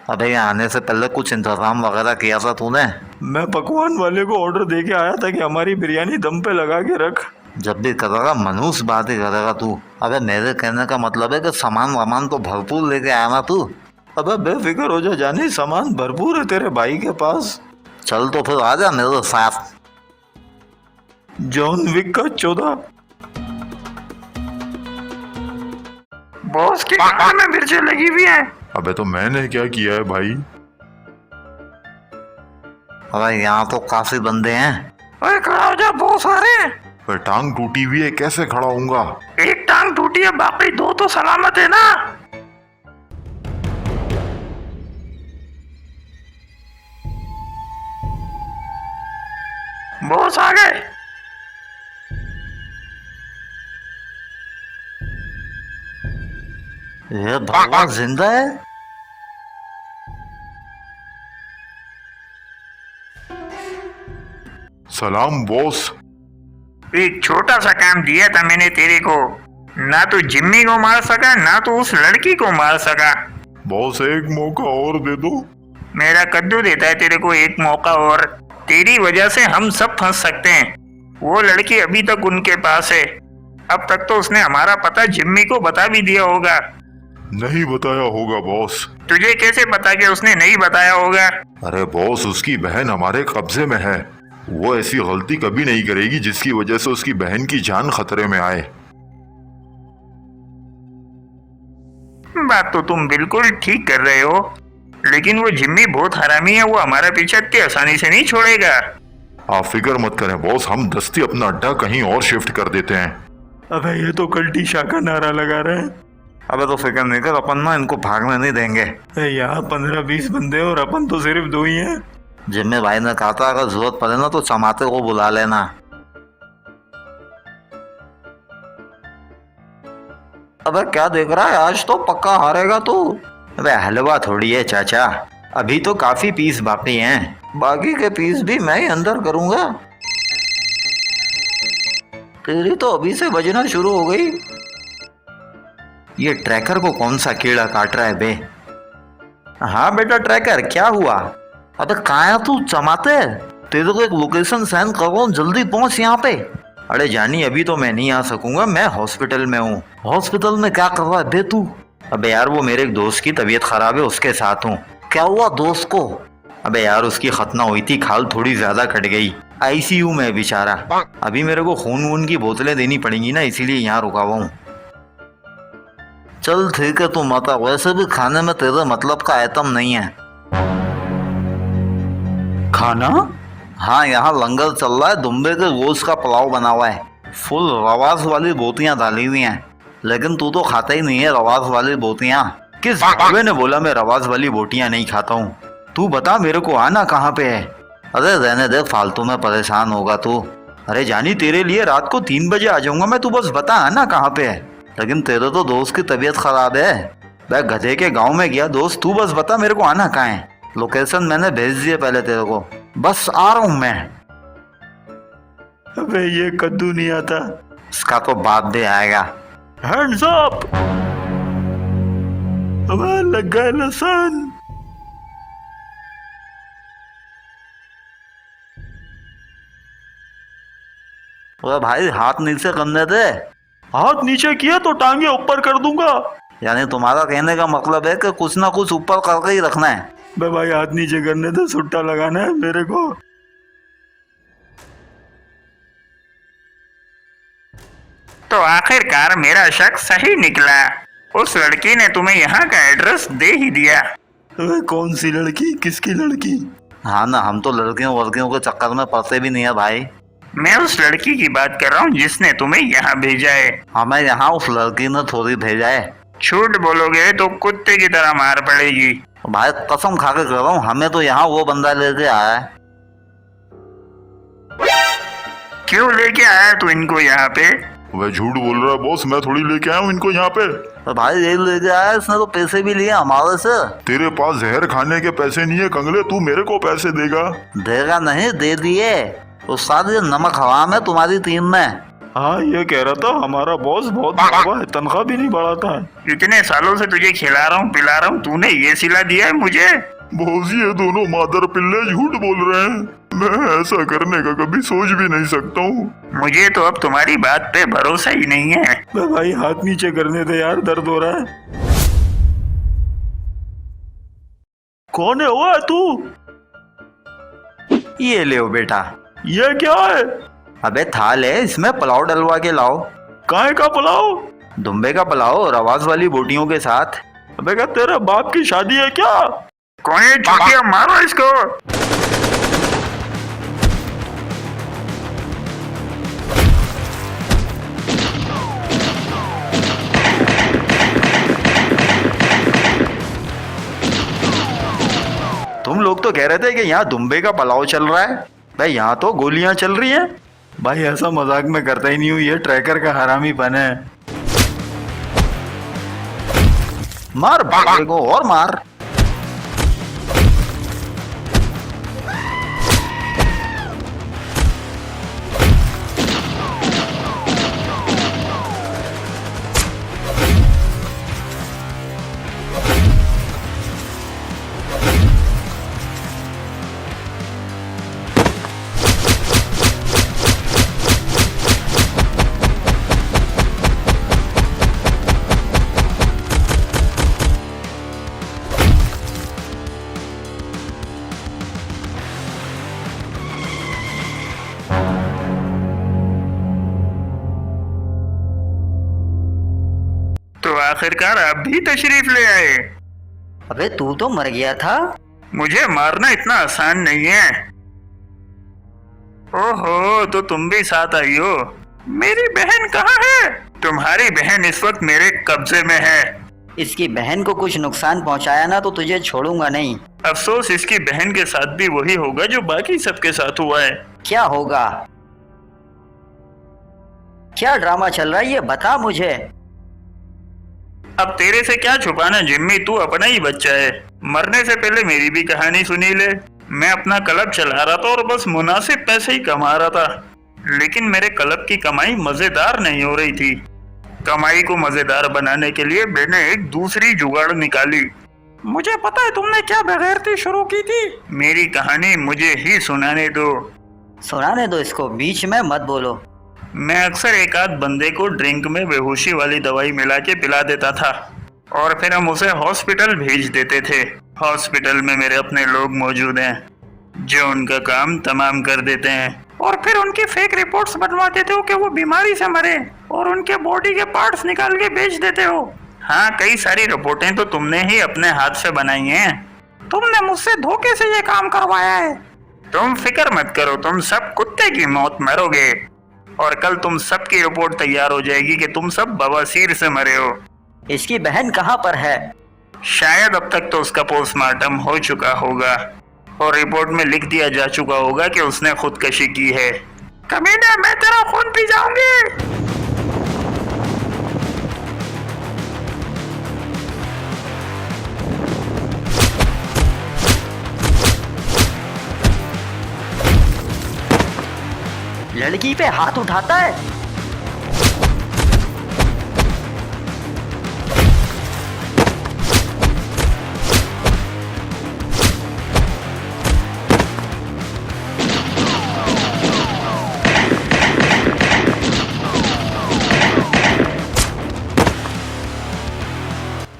अबे यहाँ आने से पहले कुछ इंतजाम वगैरह किया था तूने? मैं पकवान वाले को ऑर्डर दे के आया था कि हमारी बिरयानी दम पे लगा के रख। जब भी करेगा मनहूस बात ही करेगा तू। अबे मेरे कहने का मतलब है कि सामान वामान तो भरपूर लेके आया ना तू। अबे बेफिक्र हो जा जानी, सामान भरपूर है तेरे भाई के पास। चल तो फिर आ जा मेरे साथ। जॉन विक का 14। बॉस के कान में मिर्चें लगी हुई हैं। अबे तो मैंने क्या किया है भाई? अबे यहाँ तो काफी बंदे हैं। ओए खड़ा हो जा, बॉस आ रहे हैं। पर टांग टूटी हुई है, कैसे खड़ा होऊंगा? एक टांग टूटी है, बाकी दो तो सलामत है ना। बॉस आ गए। ये भगवान जिंदा है? सलाम बॉस। एक छोटा सा काम दिया था मैंने तेरे को, ना तो जिम्मी को मार सका ना तो उस लड़की को मार सका। बॉस एक मौका और दे दो। मेरा कद्दू देता है तेरे को एक मौका और। तेरी वजह से हम सब फंस सकते हैं। वो लड़की अभी तक उनके पास है। अब तक तो उसने हमारा पता जिम्मी को बता भी दिया होगा। नहीं बताया होगा बॉस। तुझे कैसे पता कि उसने नहीं बताया होगा? अरे बॉस, उसकी बहन हमारे कब्जे में है। वो ऐसी गलती कभी नहीं करेगी जिसकी वजह से उसकी बहन की जान खतरे में आए। बात तो तुम बिल्कुल ठीक कर रहे हो, लेकिन वो जिम्मी बहुत हरामी है। वो हमारा पीछा इतनी आसानी से नहीं छोड़ेगा। आप फिक्र मत करें बॉस, हम दस्ती अपना अड्डा कहीं और शिफ्ट कर देते हैं। अबे ये तो कल्टी शाह का नारा लगा रहे हैं। अबे तो फिक्र नहीं कर, अपन ना इनको भागने नहीं देंगे। यहाँ 15-20 बंदे और अपन तो सिर्फ 2 ही हैं। जिम्मे भाई ने कहा था अगर जरूरत पड़े ना तो चमाते को बुला लेना। अबे क्या देख रहा है, आज तो पक्का हारेगा तू। अबे हलवा थोड़ी है चाचा, अभी तो काफी पीस बाकी हैं। बाकी के पीस भी मैं ही अंदर करूंगा। तेरी तो अभी से बजना शुरू हो गई। ये ट्रैकर को कौन सा कीड़ा काट रहा है बे? हाँ बेटा ट्रैकर, क्या हुआ? अबे कहाँ है तू चमाते? तेरे को एक लोकेशन सेंड करो, जल्दी पहुंच यहाँ पे। अरे जानी अभी तो मैं नहीं आ सकूंगा, मैं हॉस्पिटल में हूँ। हॉस्पिटल में क्या कर रहा है बे तू? अबे यार वो मेरे एक दोस्त की तबीयत खराब है, उसके साथ हूँ। क्या हुआ दोस्त को? अबे यार उसकी खतना हुई थी, खाल थोड़ी ज्यादा कट गई, आईसीयू में बेचारा। अभी मेरे को खून वून की बोतलें देनी पड़ेंगी ना, इसीलिए यहाँ रुका हुआ हूँ। चल ठीक है तू मत आ, वैसे भी खाने में तेरे मतलब का आइटम नहीं है। खाना? हाँ यहाँ लंगर चल रहा है, दुम्बे के गोश्त का पुलाव बना हुआ है। फुल रवास वाली बोटियाँ डाली हुई हैं, लेकिन तू तो खाता ही नहीं है रवास वाली बोटियाँ। किस बाबे ने बोला मैं रवास वाली बोटियाँ नहीं खाता हूँ? तू बता मेरे को आना कहाँ पे है? अरे रहने दे, फालतू में परेशान होगा तू। अरे जानी तेरे लिए रात को 3 बजे आ जाऊंगा मैं, तू बस बता आना कहाँ पे है। लेकिन तेरे तो दोस्त की तबीयत खराब है, मैं गधे के गाँव में गया दोस्त, तू बस बता मेरे को आना कहाँ है। लोकेशन मैंने भेज दिया पहले तेरे को, बस आ रहा हूँ मैं। अबे ये कद्दू नहीं आता। इसका तो बाप भी आएगा। Hands up. अबे लग गए लसन। अरे भाई हाथ नीचे करने दे। हाथ नीचे किया तो टांगे ऊपर कर दूंगा। यानी तुम्हारा कहने का मतलब है कि कुछ ना कुछ ऊपर करके ही रखना है। बे भाई हाथ नीचे करने दे, सुट्टा लगाना है मेरे को। तो आखिरकार मेरा शक सही निकला। उस लड़की ने तुम्हें यहाँ का एड्रेस दे ही दिया। अबे कौन सी लड़की, किसकी लड़की? हाँ ना, हम तो लड़कियों वर्कियों के चक्कर में पड़ते भी नहीं है भाई। मैं उस लड़की की बात कर रहा हूँ जिसने तुम्हें यहाँ भेजा है। हमें यहाँ उस लड़की ने थोड़ी भेजा है। झूठ बोलोगे तो कुत्ते की तरह मार पड़ेगी। भाई कसम खा के कह रहा हूँ, हमें तो यहाँ वो बंदा लेके आया है। क्यों लेके आया तू इनको यहाँ पे? वह झूठ बोल रहा है बॉस, मैं थोड़ी लेके आया हूँ इनको यहाँ पे। तो भाई यही लेके आया, इसने तो पैसे भी लिए हमारे से। तेरे पास जहर खाने के पैसे नहीं है कंगले, तू मेरे को पैसे देगा? देगा नहीं, दे दिए। तो सारी नमक हराम है तुम्हारी टीम में। हाँ, ये कह रहा था हमारा बॉस बहुत बाबा है, तनख्वाह भी नहीं बढ़ाता है। इतने सालों से तुझे खिला रहा हूँ पिला रहा हूँ, तूने ये सिला दिया है मुझे। बॉस ये दोनों मादर पिल्ले झूठ बोल रहे हैं। मैं ऐसा करने का कभी सोच भी नहीं सकता हूँ। मुझे तो अब तुम्हारी बात पे भरोसा ही नहीं है। भाई हाथ नीचे करने दे यार, दर्द हो रहा है। कौन है वो तू? ये ले बेटा। ये क्या है? अबे थाल है, इसमें पुलाव डलवा के लाओ। काय का पुलाव? दुम्बे का पुलाव और आवाज वाली बोटियों के साथ। अबे क्या तेरे बाप की शादी है क्या? कौन है चूतिया, मारो इसको। तुम लोग तो कह रहे थे कि यहाँ दुम्बे का पुलाव चल रहा है, भाई यहाँ तो गोलियां चल रही हैं। भाई ऐसा मजाक में करता ही नहीं हूँ, ये ट्रैकर का हरामीपन है। मार भागे को और मार। तो आखिरकार आप भी तशरीफ ले आए। अबे तू तो मर गया था। मुझे मारना इतना आसान नहीं है। ओहो, तो तुम भी साथ आई हो। मेरी बहन कहाँ है? तुम्हारी बहन इस वक्त मेरे कब्जे में है। इसकी बहन को कुछ नुकसान पहुंचाया ना तो तुझे छोड़ूंगा नहीं। अफसोस इसकी बहन के साथ भी वही होगा जो बाकी सबके साथ हुआ है। क्या होगा? क्या ड्रामा चल रहा है ये बता मुझे। अब तेरे से क्या छुपाना जिम्मी, तू अपना ही बच्चा है। मरने से पहले मेरी भी कहानी सुनी ले। मैं अपना क्लब चला रहा था और बस मुनासिब पैसे ही कमा रहा था, लेकिन मेरे क्लब की कमाई मजेदार नहीं हो रही थी। कमाई को मजेदार बनाने के लिए मैंने एक दूसरी जुगाड़ निकाली। मुझे पता है तुमने क्या बेगैरती शुरू की थी। मेरी कहानी मुझे ही सुनाने दो। सुनाने दो इसको, बीच में मत बोलो। मैं अक्सर एक आध बंदे को ड्रिंक में बेहोशी वाली दवाई मिला के पिला देता था और फिर हम उसे हॉस्पिटल भेज देते थे। हॉस्पिटल में मेरे अपने लोग मौजूद हैं जो उनका काम तमाम कर देते हैं और फिर उनकी फेक रिपोर्ट्स बनवा देते हो कि वो बीमारी से मरे और उनके बॉडी के पार्ट्स निकाल के बेच देते हो। हाँ, कई सारी रिपोर्टें तो तुमने ही अपने हाथ से बनाई हैं। तुमने मुझसे धोखे से ये काम करवाया है। तुम फिक्र मत करो, तुम सब कुत्ते की मौत मरोगे और कल तुम सबकी रिपोर्ट तैयार हो जाएगी कि तुम सब बवासीर से मरे हो। इसकी बहन कहाँ पर है? शायद अब तक तो उसका पोस्टमार्टम हो चुका होगा और रिपोर्ट में लिख दिया जा चुका होगा कि उसने खुदकशी की है। कमीने, मैं तेरा खून पी जाऊंगी। लड़की पे हाथ उठाता है।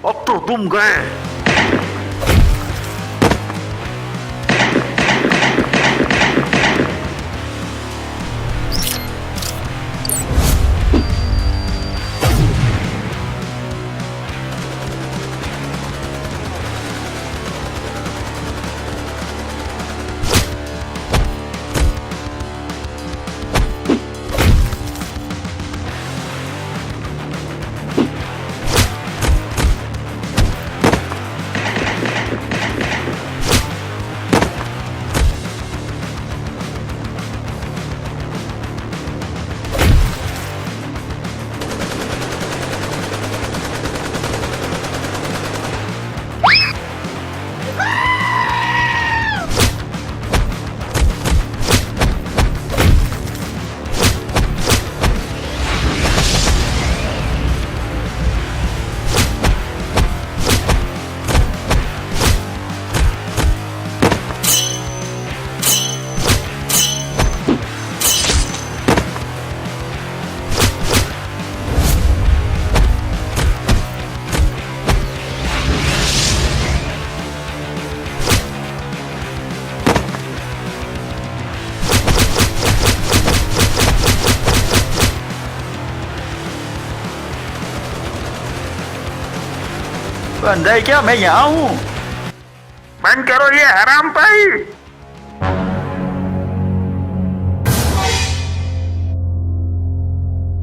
अब तो तुम गए। अंधा है क्या? मैं यहाँ हूँ। बंद करो ये हराम भाई।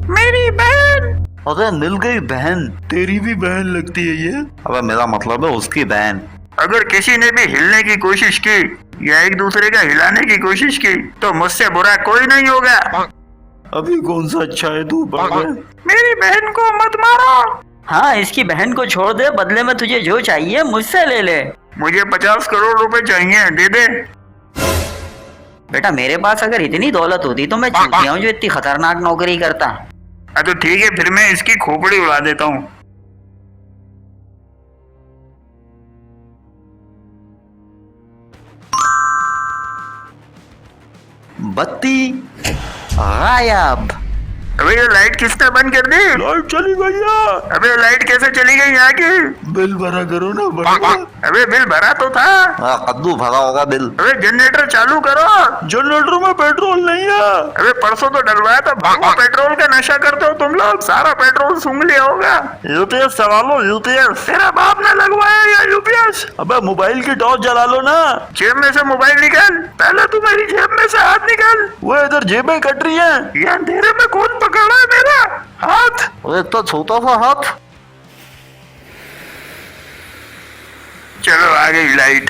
मेरी बहन। अरे मिल गई बहन। तेरी भी बहन लगती है ये। अबे मेरा मतलब है उसकी बहन। अगर किसी ने भी हिलने की कोशिश की या एक दूसरे का हिलाने की कोशिश की तो मुझसे बुरा कोई नहीं होगा। अभी कौन सा अच्छा है तू बड़े? मेरी बहन को मत मारो। हाँ, इसकी बहन को छोड़ दे, बदले में तुझे जो चाहिए मुझसे ले ले। मुझे 50 करोड़ रुपए चाहिए, दे दे। बेटा मेरे पास अगर इतनी दौलत होती तो मैं चूतिया हूँ जो इतनी खतरनाक नौकरी करता। तो ठीक है, फिर मैं इसकी खोपड़ी उड़ा देता हूँ। बत्ती गायब। अबे ये लाइट किसने बंद कर दी? लाइट चली गई है। अबे लाइट कैसे चली गई यहाँ की? बिल भरा करो ना बड़े। अबे बिल भरा तो था। कद्दू भरा होगा बिल। अबे जनरेटर चालू करो। जनरेटर में पेट्रोल नहीं है। अबे परसों तो डलवाया था। भागो, पेट्रोल का नशा करते हो तुम लोग। सारा पेट्रोल सूंघ लिया होगा। यूपीएस चला लो, यूपीएस। तेरा बाप ने लगवाया या यूपीएस? अबे मोबाइल की टॉर्च जला लो ना। जेब में से मोबाइल निकाल। पहले तू मेरी जेब में से हाथ निकाल। वो इधर जेबें कट रही हैं। ये अंधेरे में कौन पकड़ा है मेरा हाथ? अरे तो छोटा सा हाथ। चलो आ गई लाइट।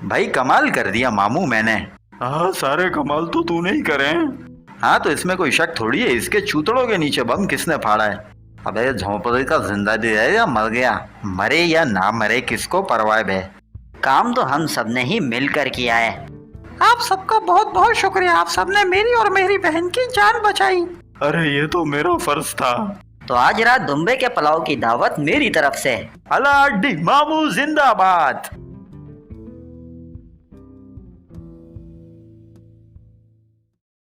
भाई कमाल कर दिया मामू मैंने। हाँ, सारे कमाल तो तूने ही करे हैं। हाँ तो इसमें कोई शक थोड़ी है। इसके चूतड़ों के नीचे बम किसने फाड़ा है? अबे ये झोंपड़ी का जिंदा दिया है या मर गया? मरे या ना मरे किसको परवाह है? काम तो हम सब ने ही मिलकर किया है। आप सबका बहुत बहुत शुक्रिया। आप सबने मेरी और मेरी बहन की जान बचाई। अरे ये तो मेरा फर्ज था। तो आज रात दुम्बे के पुलाव की दावत मेरी तरफ से। अलाउद्दीन मामू जिंदाबाद।